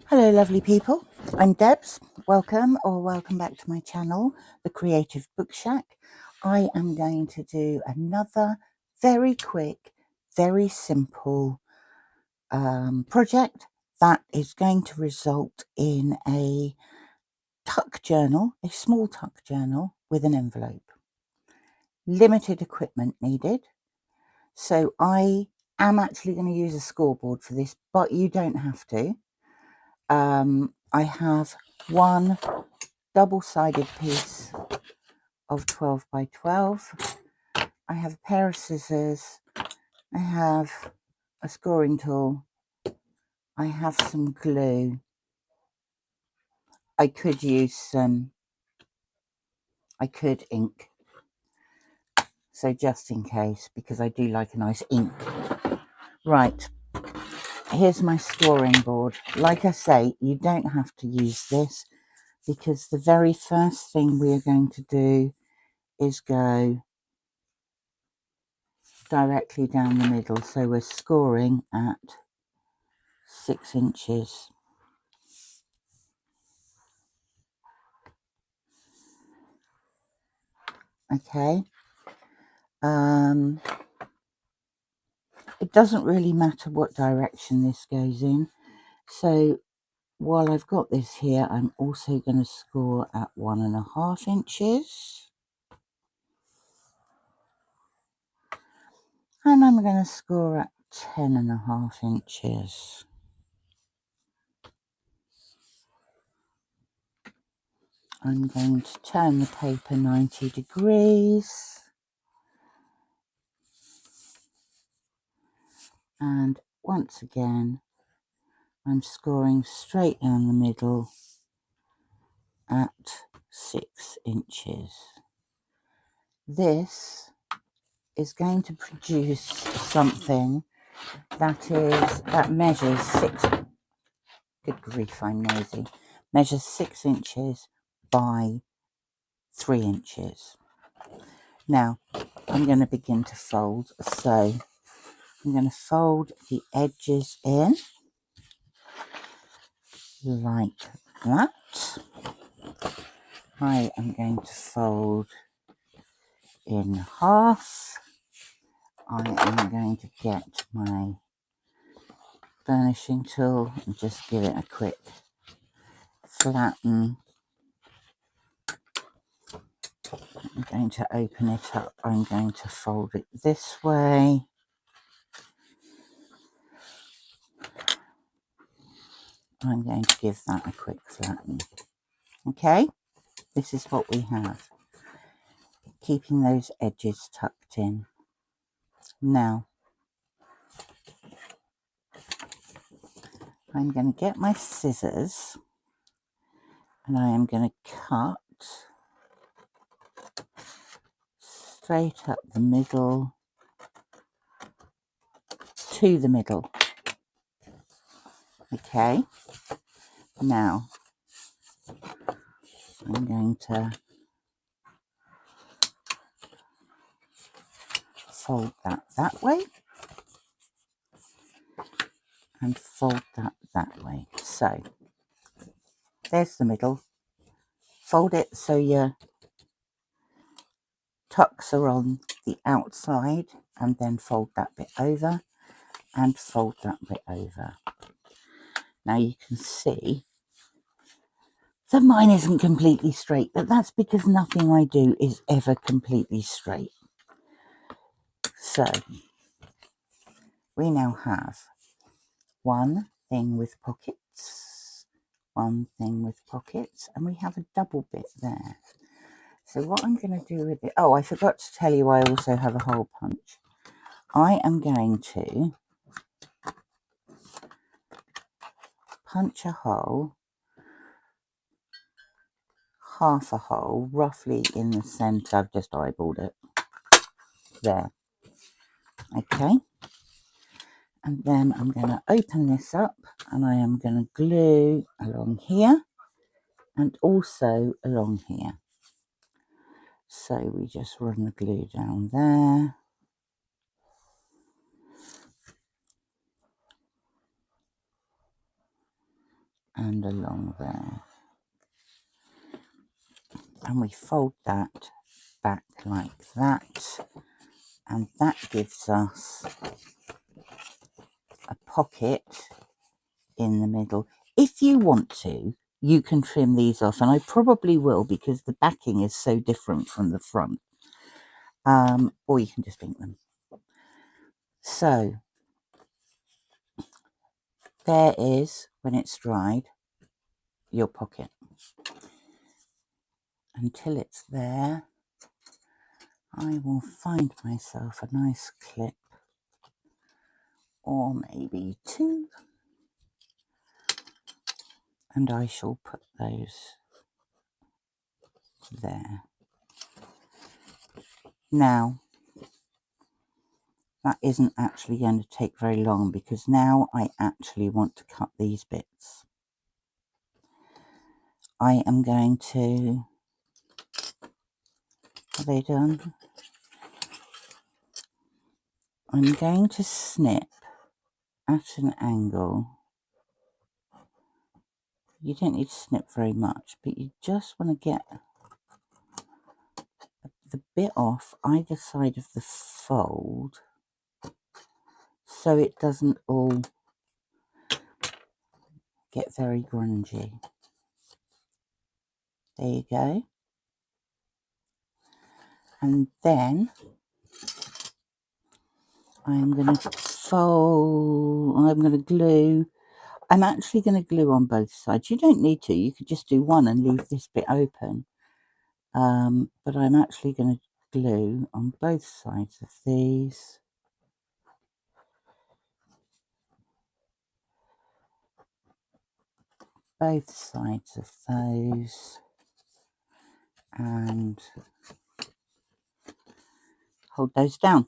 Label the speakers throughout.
Speaker 1: Hello lovely people, I'm Debs. Welcome back to my channel, The Creative Book Shack. I am going to do another very quick, very simple project that is going to result in a tuck journal, a small tuck journal with an envelope. Limited equipment needed, so I am actually going to use a scoreboard for this, but you don't have to. I have one double-sided piece of 12 by 12. I have a pair of scissors. I have a scoring tool. I have some glue. I could use I could ink. So just in case, because I do like a nice ink. Right, here's my scoring board. Like I say, you don't have to use this because the very first thing we are going to do is go directly down the middle. So we're scoring at 6 inches. Okay. It doesn't really matter what direction this goes in. So while I've got this here, I'm also going to score at 1.5 inches. And I'm going to score at 10.5 inches. I'm going to turn the paper 90 degrees. And once again, I'm scoring straight down the middle at 6 inches. This is going to produce something that measures 6, good grief, I'm nosy, measures 6 inches by 3 inches. Now I'm going to begin to fold, so I'm going to fold the edges in like that. I am going to fold in half. I am going to get my burnishing tool and just give it a quick flatten. I'm going to open it up. I'm going to fold it this way. I'm going to give that a quick flatten. Okay, this is what we have. Keeping those edges tucked in. Now, I'm going to get my scissors and I am going to cut straight up the middle to the middle. Okay, now I'm going to fold that way and fold that way. So there's the middle. Fold it so your tucks are on the outside, and then fold that bit over and fold that bit over. Now you can see that mine isn't completely straight, but that's because nothing I do is ever completely straight. So we now have one thing with pockets, one thing with pockets, and we have a double bit there. So what I'm going to do with it, oh, I forgot to tell you I also have a hole punch. I am going to punch a hole, half a hole, roughly in the centre. I've just eyeballed it there. Okay, and then I'm going to open this up and I am going to glue along here and also along here. So we just run the glue down there. and along there. And we fold that back like that, and that gives us a pocket in the middle. If you want to, you can trim these off, and I probably will because the backing is so different from the front. Or you can just ink them. So there is, when it's dried, your pocket. Until it's there, I will find myself a nice clip, or maybe two, and I shall put those there. Now, that isn't actually going to take very long because now I actually want to cut these bits. I am going to, are they done? I'm going to snip at an angle. You don't need to snip very much, but you just want to get the bit off either side of the fold so it doesn't all get very grungy. There you go. And then I'm going to fold, I'm going to glue. I'm actually going to glue on both sides. You don't need to, you could just do one and leave this bit open. But I'm actually going to glue on both sides of these. Both sides of those. And hold those down.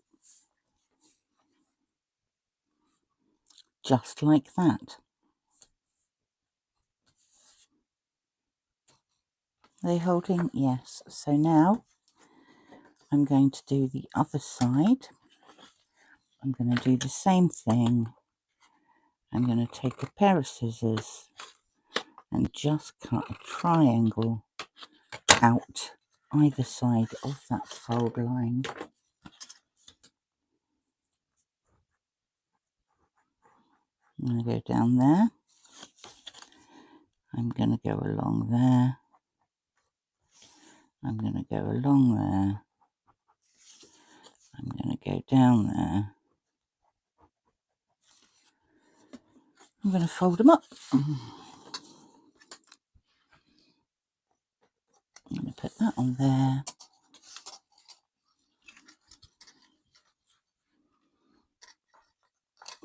Speaker 1: Just like that. Are they holding? Yes. So now I'm going to do the other side. I'm going to do the same thing. I'm going to take a pair of scissors and just cut a triangle out either side of that fold line. I'm going to go down there. I'm going to go along there. I'm going to go along there. I'm going to go down there. I'm going to fold them up. I'm going to put that on there.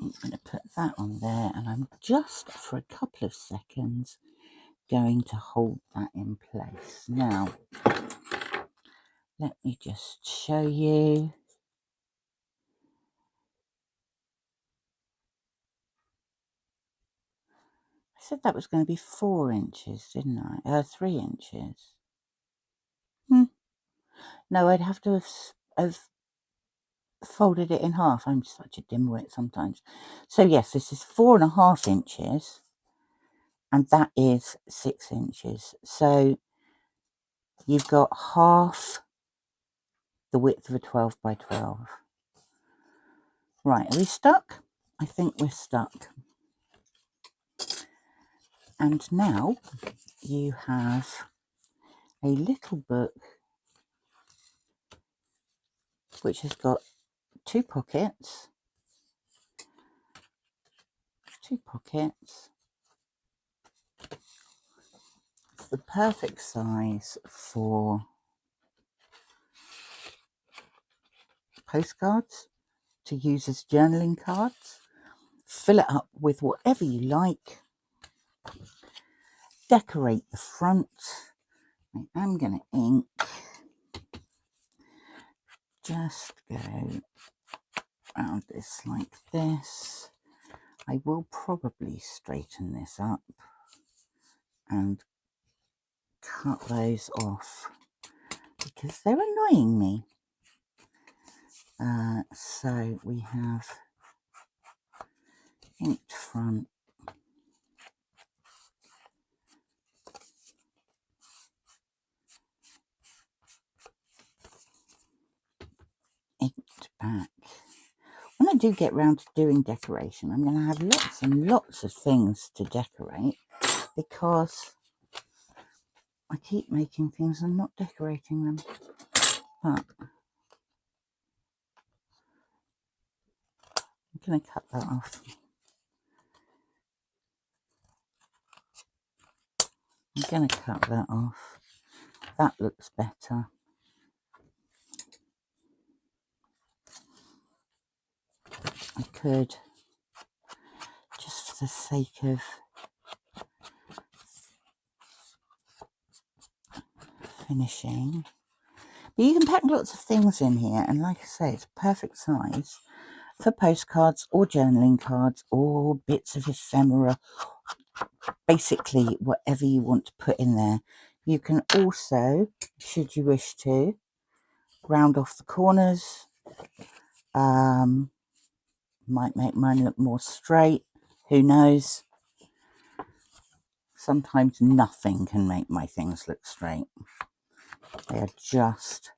Speaker 1: I'm going to put that on there, and I'm just for a couple of seconds going to hold that in place. Now, let me just show you. I said that was going to be 4 inches, didn't I? 3 inches. No, I'd have to have folded it in half. I'm such a dimwit sometimes. So yes, this is 4.5 inches, and that is 6 inches. So you've got half the width of a 12 by 12. Right, are we stuck? I think we're stuck. And now you have a little book which has got 2 pockets. 2 pockets. It's the perfect size for postcards, to use as journaling cards. Fill it up with whatever you like. Decorate the front. I am going to ink. Just go around this like this. I will probably straighten this up and cut those off because they're annoying me. So we have inked front, back. When I do get round to doing decoration, I'm going to have lots and lots of things to decorate because I keep making things and not decorating them. But I'm going to cut that off. I'm going to cut that off. That looks better. I could, just for the sake of finishing. But you can pack lots of things in here, and like I say, it's perfect size for postcards or journaling cards or bits of ephemera. Basically, whatever you want to put in there. You can also, should you wish to, round off the corners. Might make mine look more straight. Who knows? Sometimes nothing can make my things look straight. They are just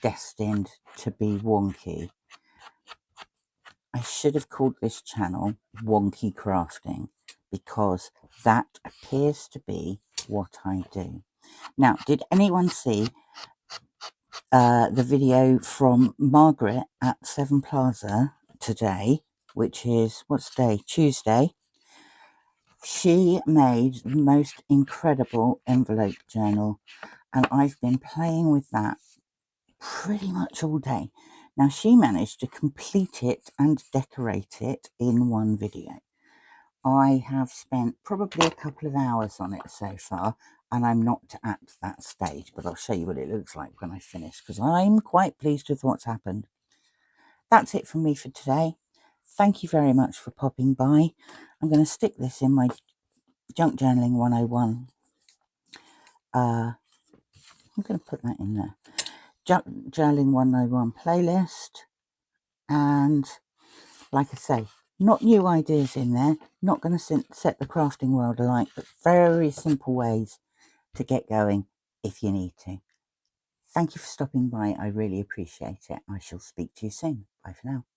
Speaker 1: destined to be wonky. I should have called this channel Wonky Crafting because that appears to be what I do. Now, did anyone see the video from Margaret at Seven Plaza today, which is, what's day? Tuesday. She made the most incredible envelope journal, and I've been playing with that pretty much all day. Now, she managed to complete it and decorate it in one video. I have spent probably a couple of hours on it so far, and I'm not at that stage, but I'll show you what it looks like when I finish, because I'm quite pleased with what's happened. That's it from me for today. Thank you very much for popping by. I'm going to stick this in my Junk Journaling 101. I'm going to put that in there. Junk Journaling 101 playlist. And like I say, not new ideas in there. Not going to set the crafting world alight, but very simple ways to get going if you need to. Thank you for stopping by. I really appreciate it. I shall speak to you soon. Bye for now.